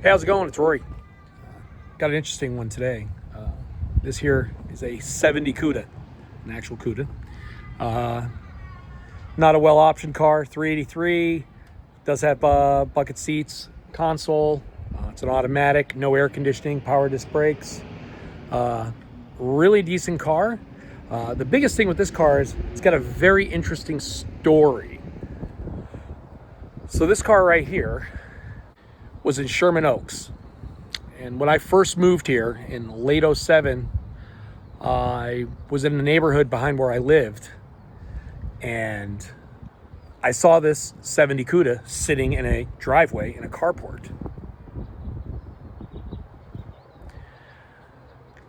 Hey, how's it going? It's Rory. Got an interesting one today. This here is a 70 CUDA, an actual CUDA. Not a well-optioned car, 383. Does have bucket seats, console. It's an automatic, no air conditioning, power disc brakes. Really decent car. The biggest thing with this car is it's got a very interesting story. So this car right here was in Sherman Oaks. And when I first moved here in late 07, I was in the neighborhood behind where I lived. And I saw this 70 CUDA sitting in a driveway in a carport.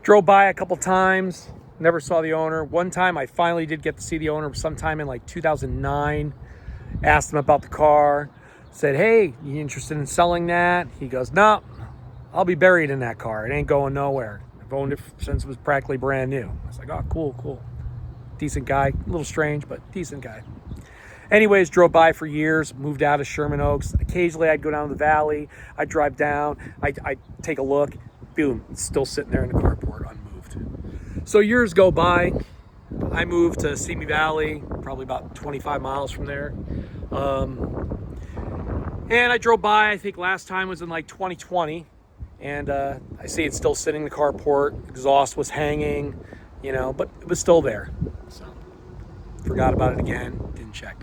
Drove by a couple times, never saw the owner. One time I finally did get to see the owner sometime in like 2009. Asked him about the car. Said, hey, you interested in selling that? He goes, no, I'll be buried in that car. It ain't going nowhere. I've owned it since it was practically brand new. I was like, oh, cool. Decent guy. A little strange, but decent guy. Anyways, drove by for years, moved out of Sherman Oaks. Occasionally I'd go down to the valley. I'd drive down. I'd take a look. Boom, it's still sitting there in the carport, unmoved. So years go by. I moved to Simi Valley, probably about 25 miles from there. And I drove by, I think last time was in like 2020. And I see it's still sitting in the carport. Exhaust was hanging, but it was still there. So forgot about it again, didn't check.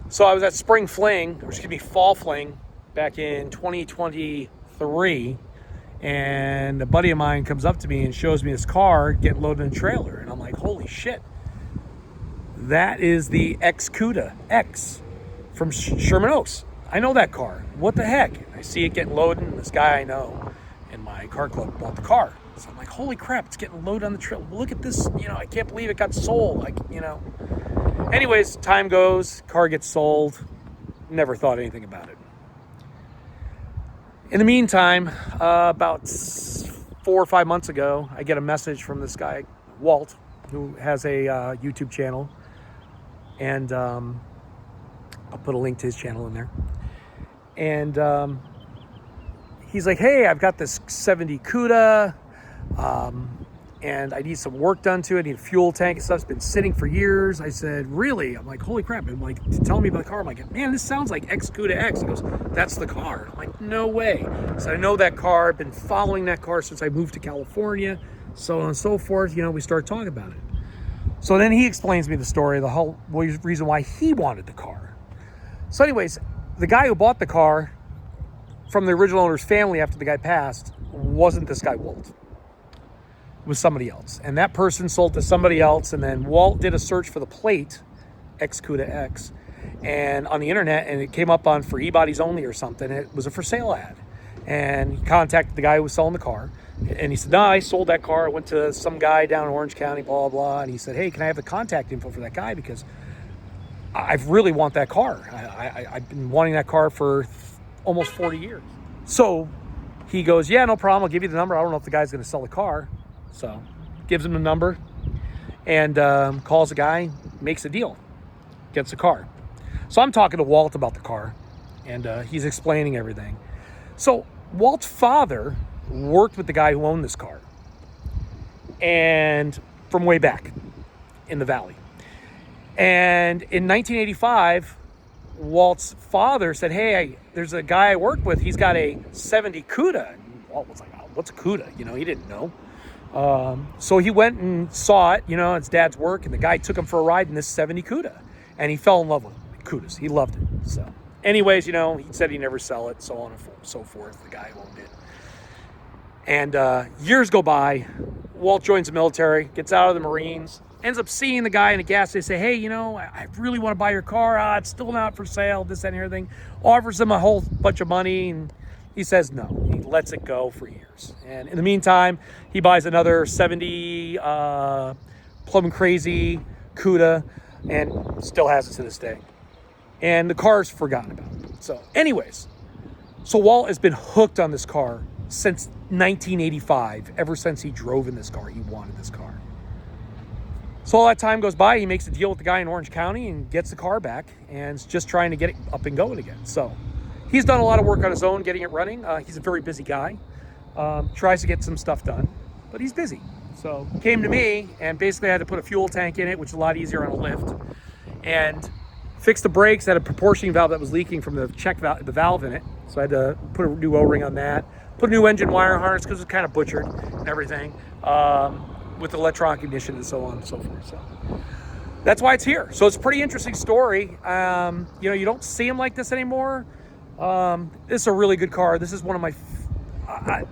So I was at Fall Fling back in 2023. And a buddy of mine comes up to me and shows me his car getting loaded in a trailer. And I'm like, holy shit. That is the CUDA X from Sherman Oaks. I know that car. What the heck? I see it getting loaded, and this guy I know in my car club bought the car. So I'm like, holy crap, it's getting loaded on the trailer. Look at this, I can't believe it got sold. Anyways, time goes, car gets sold. Never thought anything about it. In the meantime, about 4 or 5 months ago, I get a message from this guy, Walt, who has a YouTube channel. And I'll put a link to his channel in there. And he's like, hey, I've got this 70 CUDA, and I need some work done to it. I need a fuel tank and stuff. It's been sitting for years. I said, really? I'm like, holy crap. I'm like, tell me about the car. I'm like, man, this sounds like CUDA X. He goes, that's the car. I'm like, no way. So I know that car. I've been following that car since I moved to California, so on and so forth. We started talking about it. So then he explains to me the story, the whole reason why he wanted the car. So anyways, the guy who bought the car from the original owner's family after the guy passed wasn't this guy, Walt. It was somebody else. And that person sold to somebody else, and then Walt did a search for the plate, CUDA X, and on the internet, and it came up on for e-bodies only or something. It was a for sale ad. And he contacted the guy who was selling the car. And he said, no, I sold that car. I went to some guy down in Orange County, blah, blah. And he said, hey, can I have the contact info for that guy? Because I really want that car. I've been wanting that car for almost 40 years. So he goes, yeah, no problem. I'll give you the number. I don't know if the guy's going to sell the car. So gives him the number and calls the guy, makes a deal, gets the car. So I'm talking to Walt about the car, and he's explaining everything. So Walt's father worked with the guy who owned this car, and from way back in the valley. And in 1985, Walt's father said, hey, there's a guy I work with. He's got a 70 CUDA. And Walt was like, oh, what's a CUDA? He didn't know. So he went and saw it, it's dad's work. And the guy took him for a ride in this 70 CUDA. And he fell in love with CUDAs. He loved it. So anyways, he said he'd never sell it, so on and so forth. The guy who owned it. And years go by. Walt joins the military, gets out of the Marines, ends up seeing the guy in the gas station, say, hey, I really want to buy your car. It's still not for sale, this, that, and everything. Offers him a whole bunch of money, and he says no. He lets it go for years. And in the meantime, he buys another 70 Plum Crazy CUDA, and still has it to this day. And the car's forgotten about. So anyways, so Walt has been hooked on this car since 1985. Ever since he drove in this car, he wanted this car. So all that time goes by, he makes a deal with the guy in Orange County and gets the car back, and is just trying to get it up and going again. So He's done a lot of work on his own getting it running. He's a very busy guy. Tries to get some stuff done, but he's busy. So came to me and basically had to put a fuel tank in it, which is a lot easier on a lift, and fixed the brakes. Had a proportioning valve that was leaking from the the valve in it. So I had to put a new O-ring on that, put a new engine wire harness because it was kind of butchered and everything, with electronic ignition and so on and so forth. So that's why it's here. So it's a pretty interesting story. You know, you don't see them like this anymore. This is a really good car. This is one of my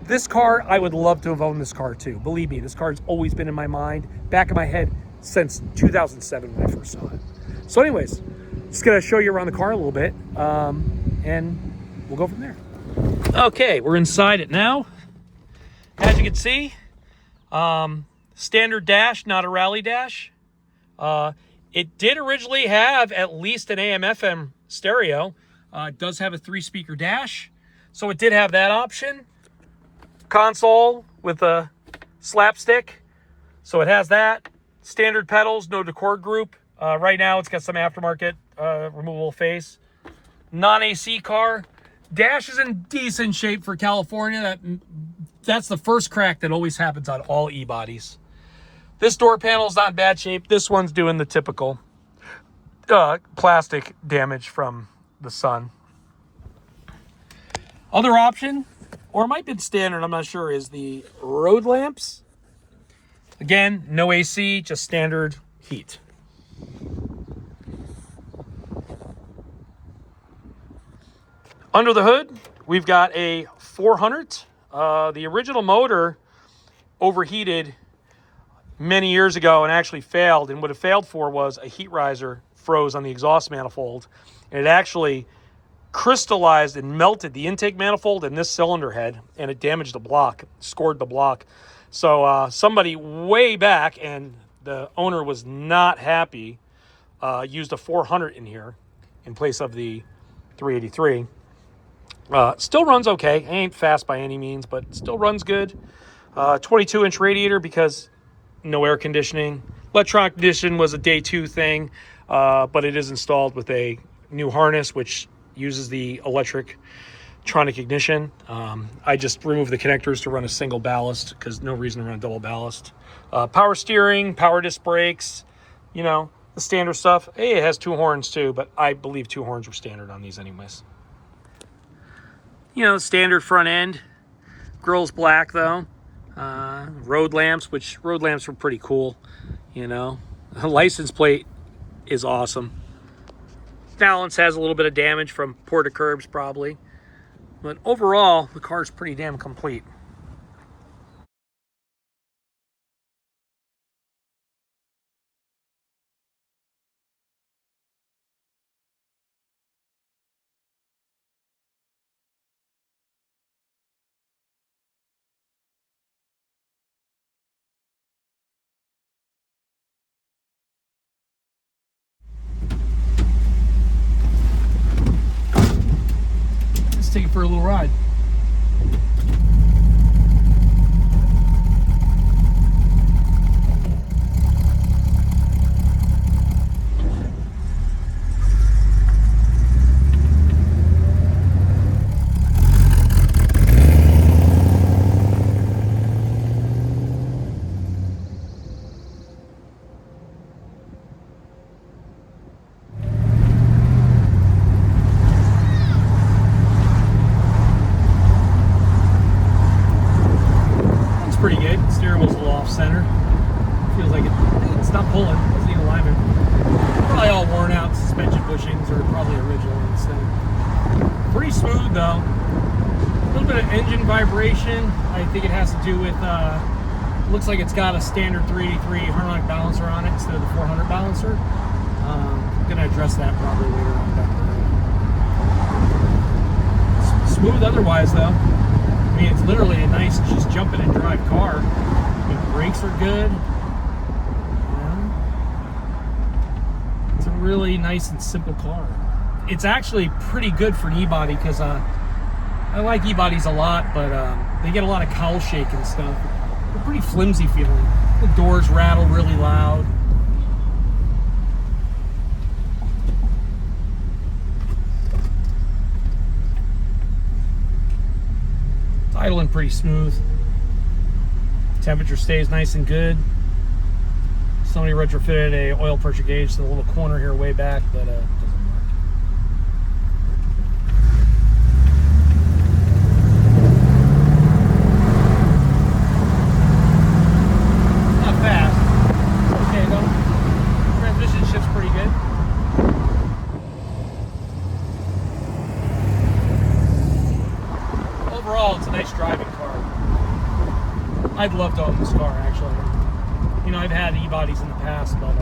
this car, I would love to have owned this car too. Believe me, this car's always been in my mind, back of my head since 2007 when I first saw it. So anyways, just gonna show you around the car a little bit, and we'll go from there. Okay, we're inside it now. As you can see, standard dash, not a rally dash. It did originally have at least an AM/FM stereo. It does have a 3-speaker dash, so it did have that option. Console with a slapstick, so it has that. Standard pedals, no Decord group. Right now it's got some aftermarket removable face. Non-AC car. Dash is in decent shape for California. That's the first crack that always happens on all e-bodies. This door panel is not in bad shape. This one's doing the typical plastic damage from the sun. Other option, or it might be standard, I'm not sure, is the road lamps. Again, no AC, just standard heat. Under the hood, we've got a 400. The original motor overheated many years ago and actually failed. And what it failed for was a heat riser froze on the exhaust manifold. And it actually crystallized and melted the intake manifold and this cylinder head, and it damaged the block, scored the block. So somebody way back, and the owner was not happy, used a 400 in here in place of the 383. Still runs okay. Ain't fast by any means, but still runs good. 22-inch radiator because no air conditioning. Electronic ignition was a day 2 thing, but it is installed with a new harness, which uses the electronic ignition. I just removed the connectors to run a single ballast because no reason to run a double ballast. Power steering, power disc brakes, you know, the standard stuff. Hey, it has 2 horns too, but I believe 2 horns were standard on these anyways. You know, standard front end. Grill's black though. Road lamps, which road lamps were pretty cool, you know. The license plate is awesome. Balance has a little bit of damage from porta curbs probably, but overall the car's pretty damn complete. Take it for a little ride. Pretty good. Steering wheel's a little off center. Feels like it's not pulling. It doesn't need alignment. Probably all worn out suspension bushings are probably original instead. Pretty smooth though. A little bit of engine vibration. I think it has to do with looks like it's got a standard 383 harmonic balancer on it instead of the 400 balancer. I'm gonna address that probably later on down the road. Smooth otherwise though. I mean, it's literally a nice, just jump in and drive car. The brakes are good. You know? It's a really nice and simple car. It's actually pretty good for an e-body because I like e-bodies a lot, but they get a lot of cowl shake and stuff. They're pretty flimsy feeling. The doors rattle really loud. idling pretty smooth. Temperature stays nice and good. Somebody retrofitted a oil pressure gauge to the little corner here way back, but it doesn't work. Not fast. Okay though. Transmission shifts pretty good. Overall, it's a nice driving car. I'd love to own this car, actually. You know, I've had e-bodies in the past, but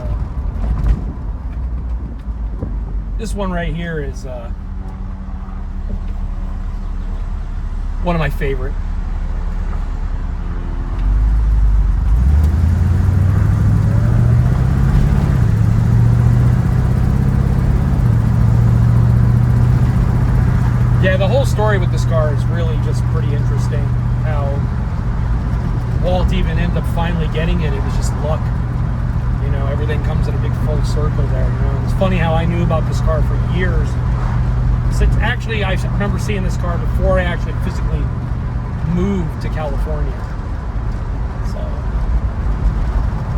this one right here is one of my favorite. Yeah, the whole story with this car is really just pretty interesting. How Walt even ended up finally getting it. It was just luck. You know, everything comes in a big full circle there. You know, and it's funny how I knew about this car for years. Since actually, I remember seeing this car before I actually physically moved to California. So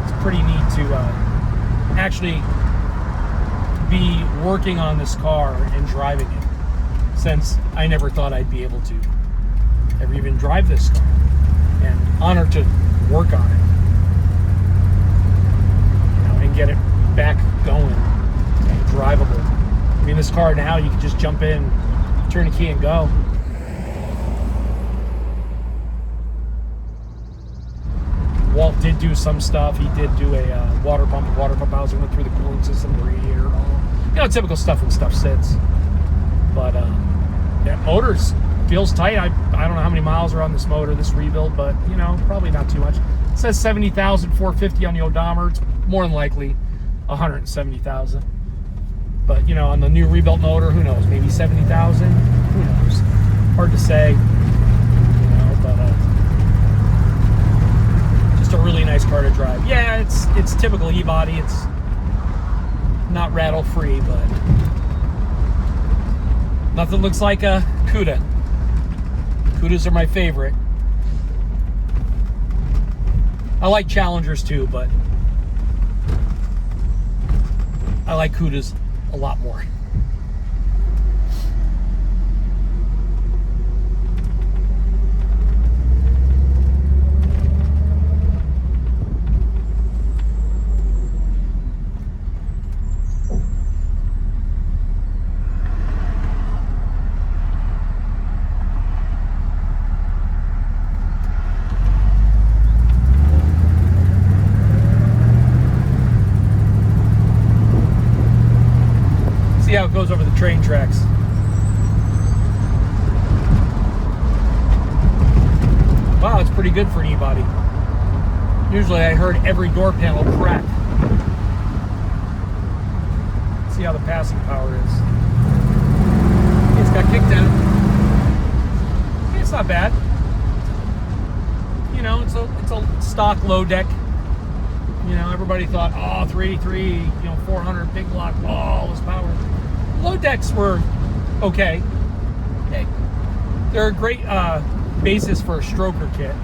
it's pretty neat to actually be working on this car and driving it, since I never thought I'd be able to ever even drive this car. And honored to work on it, you know, and get it back going and drivable. I mean, this car now, you can just jump in, turn the key, and go. Walt did do some stuff. He did do a water pump housing, went through the cooling system, the radiator, and all. You know, typical stuff when stuff sits. But that motor's feels tight. I don't know how many miles are on this motor, this rebuild, but you know, probably not too much. It says 70,450 on the odometer. It's more than likely 170,000. But you know, on the new rebuilt motor, who knows? Maybe 70,000. Who knows? Hard to say. You know, but just a really nice car to drive. Yeah, it's typical e-body. It's not rattle-free, but nothing looks like a CUDA. CUDAs are my favorite. I like Challengers too, but I like CUDAs a lot more. See how it goes over the train tracks. Wow, it's pretty good for an e-body. Usually I heard every door panel crack. See how the passing power is. It's got kickdown. It's not bad. You know, it's a stock low deck. You know, everybody thought, oh, 383, you know, 400 big block, oh, all this power. Low decks were okay. They're a great basis for a stroker kit.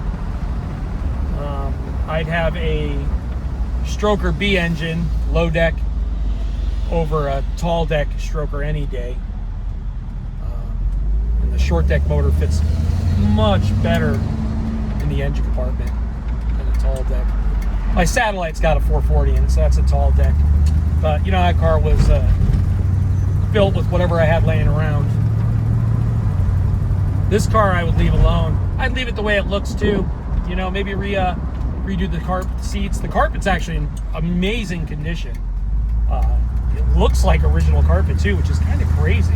I'd have a stroker B engine, low deck, over a tall deck stroker any day. And the short deck motor fits much better in the engine compartment than a tall deck. My satellite's got a 440 in it, so that's a tall deck. But, you know, that car was built with whatever I had laying around. This car I would leave alone. I'd leave it the way it looks, too. You know, maybe redo the seats. The carpet's actually in amazing condition. It looks like original carpet, too, which is kind of crazy.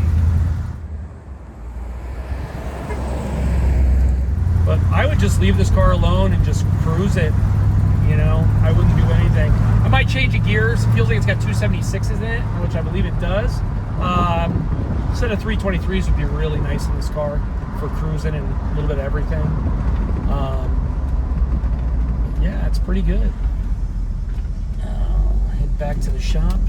But I would just leave this car alone and just cruise it. You know, I wouldn't do anything. I might change the gears. It feels like it's got 276s in it, which I believe it does. Set of 323s would be really nice in this car for cruising and a little bit of everything. Yeah, it's pretty good. I'll head back to the shop.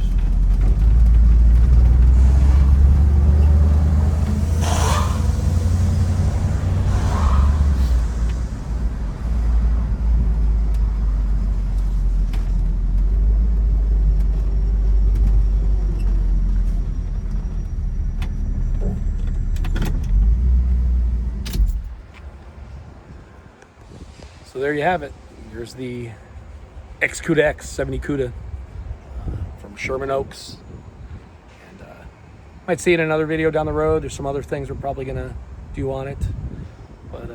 So there you have it. Here's the CUDA X 70 CUDA from Sherman Oaks. And might see it in another video down the road. There's some other things we're probably gonna do on it. But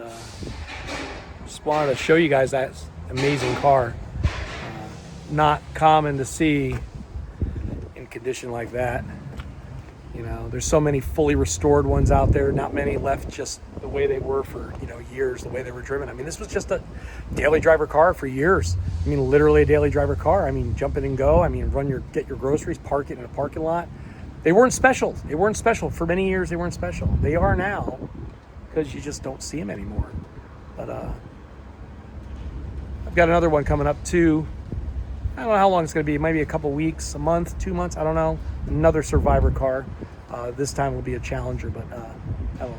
just wanted to show you guys that amazing car. Not common to see in condition like that. You know, there's so many fully restored ones out there, not many left just the way they were for, you know, years, the way they were driven. I mean, this was just a daily driver car for years. I mean, literally a daily driver car. I mean, jump in and go. I mean, get your groceries, park it in a parking lot. They weren't special. They weren't special. For many years, they weren't special. They are now, because you just don't see them anymore. But I've got another one coming up too. I don't know how long it's going to be. Maybe a couple weeks, a month, 2 months. I don't know. Another Survivor car. This time will be a Challenger, but that'll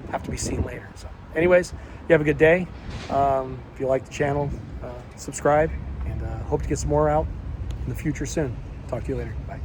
have to be seen later. So, anyways, you have a good day. If you like the channel, subscribe, and hope to get some more out in the future soon. Talk to you later. Bye.